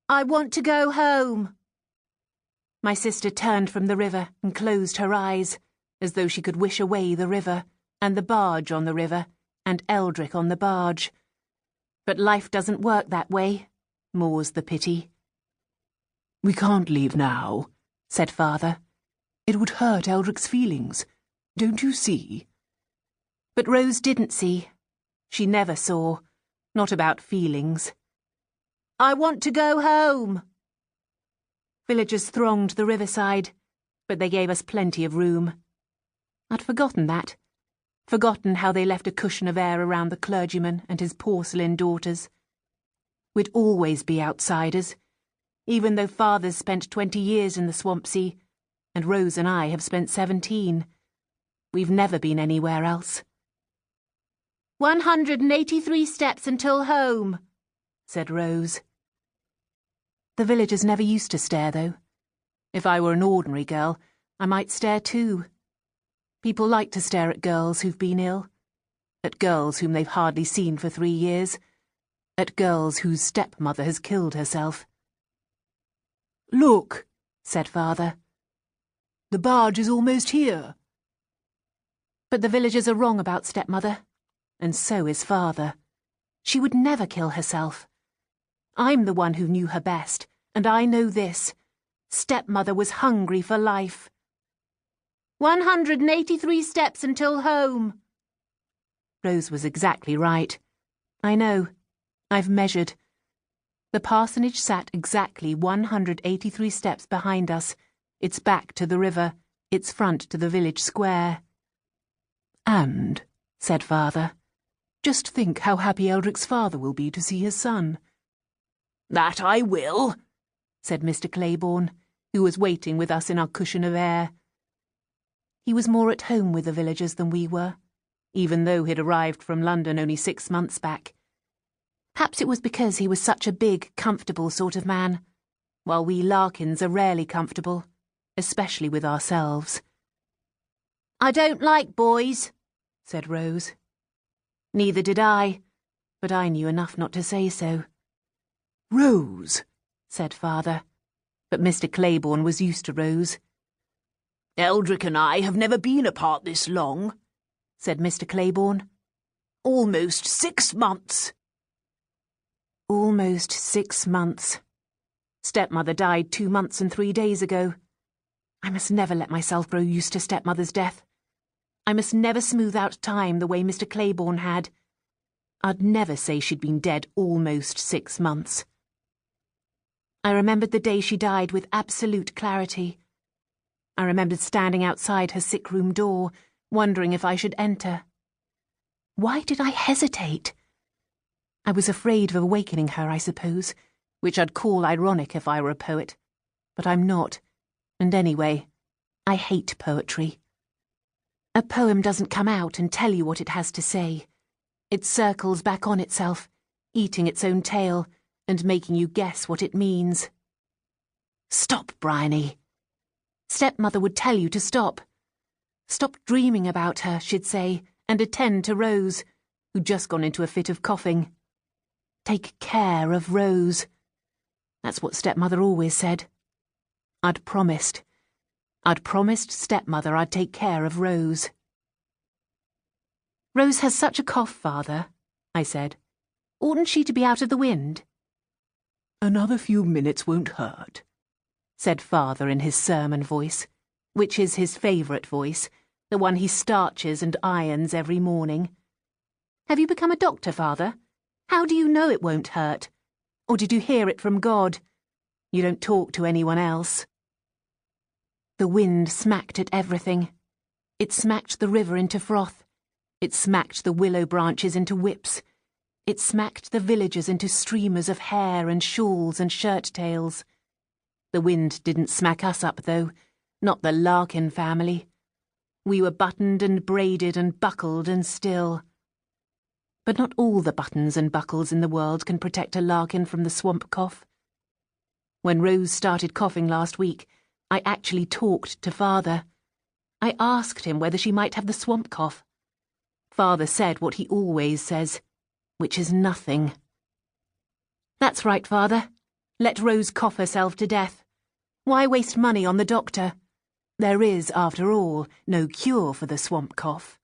I want to go home. My sister turned from the river and closed her eyes, as though she could wish away the river, and the barge on the river, and Eldric on the barge. But life doesn't work that way, more's the pity. We can't leave now, said Father. It would hurt Eldric's feelings. Don't you see? But Rose didn't see. She never saw. Not about feelings. I want to go home. Villagers thronged the riverside, but they gave us plenty of room. I'd forgotten that. Forgotten how they left a cushion of air around the clergyman and his porcelain daughters. We'd always be outsiders, even though Father's spent 20 years in the Swampsea, and Rose and I have spent 17. We've never been anywhere else. 183 steps until home, said Rose. The villagers never used to stare, though. If I were an ordinary girl, I might stare too. People like to stare at girls who've been ill, at girls whom they've hardly seen for 3 years, at girls whose stepmother has killed herself. Look, said Father. The barge is almost here. But the villagers are wrong about stepmother, and so is Father. She would never kill herself. I'm the one who knew her best, and I know this. Stepmother was hungry for life. 183 steps until home. Rose was exactly right. I know. I've measured. The parsonage sat exactly 183 steps behind us, its back to the river, its front to the village square. And, said Father, just think how happy Eldric's father will be to see his son. That I will, said Mr. Claiborne, who was waiting with us in our cushion of air. He was more at home with the villagers than we were, even though he'd arrived from London only 6 months back. Perhaps it was because he was such a big, comfortable sort of man, while we Larkins are rarely comfortable, especially with ourselves. I don't like boys, said Rose. Neither did I, but I knew enough not to say so. Rose, said Father, but Mr. Claiborne was used to Rose. Eldric and I have never been apart this long, said Mr. Claiborne. Almost 6 months. Almost 6 months. Stepmother died 2 months and 3 days ago. I must never let myself grow used to stepmother's death. I must never smooth out time the way Mr. Claiborne had. I'd never say she'd been dead almost 6 months. I remembered the day she died with absolute clarity. I remembered standing outside her sick-room door, wondering if I should enter. Why did I hesitate? I was afraid of awakening her, I suppose, which I'd call ironic if I were a poet. But I'm not, and anyway, I hate poetry. A poem doesn't come out and tell you what it has to say. It circles back on itself, eating its own tail, and making you guess what it means. Stop, Briony. Stepmother would tell you to stop. Stop dreaming about her, she'd say, and attend to Rose, who'd just gone into a fit of coughing. Take care of Rose. That's what stepmother always said. I'd promised stepmother I'd take care of Rose. Rose has such a cough, Father, I said. Oughtn't she to be out of the wind? Another few minutes won't hurt, said Father in his sermon voice, which is his favourite voice, the one he starches and irons every morning. Have you become a doctor, Father? How do you know it won't hurt? Or did you hear it from God? You don't talk to anyone else. The wind smacked at everything. It smacked the river into froth. It smacked the willow branches into whips. It smacked the villagers into streamers of hair and shawls and shirt-tails. The wind didn't smack us up, though, not the Larkin family. We were buttoned and braided and buckled and still. But not all the buttons and buckles in the world can protect a Larkin from the swamp cough. When Rose started coughing last week, I actually talked to Father. I asked him whether she might have the swamp cough. Father said what he always says, which is nothing. That's right, Father. Let Rose cough herself to death. Why waste money on the doctor? There is, after all, no cure for the swamp cough.